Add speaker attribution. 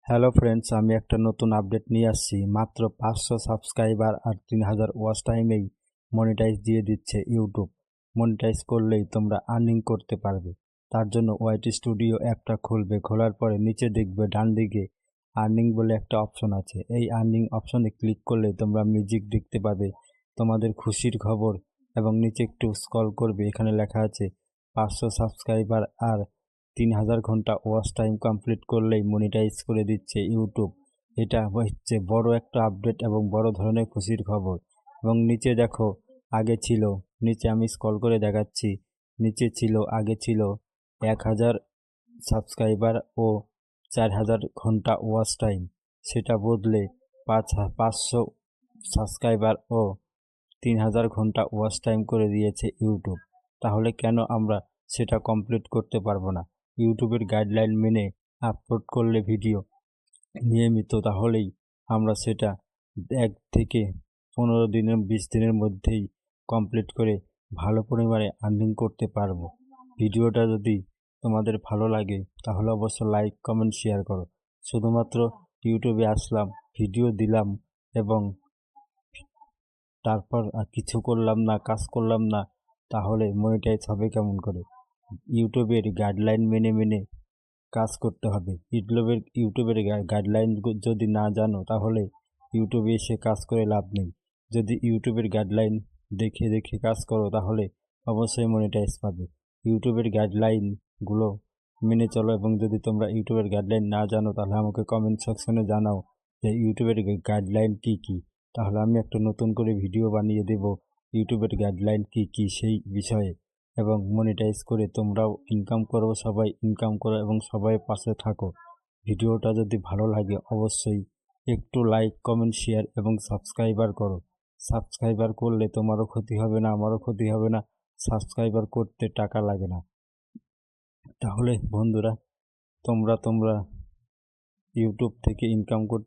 Speaker 1: Hello friends, আমি একটা নতুন আপডেট নিয়ে আসছি। মাত্র 500 সাবস্ক্রাইবার আর 3000 ওয়াচ টাইমেই মনিটাইজ দিয়ে দিচ্ছে ইউটিউব। মনিটাইজ করলেই তোমরা আর্নিং করতে পারবে। তার জন্য ওয়াইটি স্টুডিও অ্যাপটা খুলবে। খোলার পরে নিচে দেখবে ডান দিকে আর্নিং বলে একটা অপশন আছে। এই আর্নিং অপশনে ক্লিক করলে তোমরা মিউজিক দেখতে পাবে, তোমাদের খুশির খবর, এবং নিচে একটু স্ক্রল করবে, এখানে লেখা আছে 500 সাবস্ক্রাইবার আর 3000 ঘন্টা ওয়াচ টাইম কমপ্লিট করলেই মনিটাইজ করে দিচ্ছে ইউটিউব। এটা হচ্ছে বড় একটা আপডেট এবং বড় ধরনের খুশির খবর। এবং নিচে দেখো, আগে ছিল, নিচে আমি স্ক্রল করে দেখাচ্ছি, নিচে ছিল, আগে ছিল 1000 সাবস্ক্রাইবার ও 4000 ঘন্টা ওয়াচ টাইম। সেটা বদলে 500 সাবস্ক্রাইবার ও 3000 ঘন্টা ওয়াচ টাইম করে দিয়েছে ইউটিউব। তাহলে কেন আমরা সেটা কমপ্লিট করতে পারবো না? ইউটিউবের গাইডলাইন মেনে আপলোড করলে ভিডিও নিয়মিত, তাহলেই আমরা সেটা 1 থেকে 15 দিনের 20 দিনের মধ্যেই কমপ্লিট করে ভালো পরিমাণে আর্নিং করতে পারবো। ভিডিওটা যদি তোমাদের ভালো লাগে তাহলে অবশ্য লাইক, কমেন্ট, শেয়ার করো। শুধুমাত্র ইউটিউবে আসলাম, ভিডিও দিলাম এবং তারপর আর কিছু করলাম না, কাজ করলাম না, তাহলে মনিটাইজ হবে কেমন করে? ইউটিউবের গাইডলাইন মেনে মেনে কাজ করতে হবে। ইউটিউবের গাইডলাইন যদি না জানো তাহলে ইউটিউবে এসে কাজ করে লাভ নেই। যদি ইউটিউবের গাইডলাইন দেখে দেখে কাজ করো তাহলে অবশ্যই মনিটাইজ পাবে। ইউটিউবের গাইডলাইনগুলো মেনে চলো। এবং যদি তোমরা ইউটিউবের গাইডলাইন না জানো তাহলে আমাকে কমেন্ট সেকশনে জানাও যে ইউটিউবের গাইডলাইন কী কী। তাহলে আমি একটা নতুন করে ভিডিও বানিয়ে দেব ইউটিউবের গাইডলাইন কী কী সেই বিষয়ে। এবং মনিটাইজ করে তোমরাও ইনকাম করো, সবাই ইনকাম করো এবং সবাই পাশে থাকো। ভিডিওটা যদি ভালো লাগে অবশ্যই একটু লাইক, কমেন্ট, শেয়ার এবং সাবস্ক্রাইবার করো। সাবস্ক্রাইবার করলে তোমারও ক্ষতি হবে না, আমারও ক্ষতি হবে না। সাবস্ক্রাইবার করতে টাকা লাগে না। তাহলে বন্ধুরা, তোমরা ইউটিউব থেকে ইনকাম করতে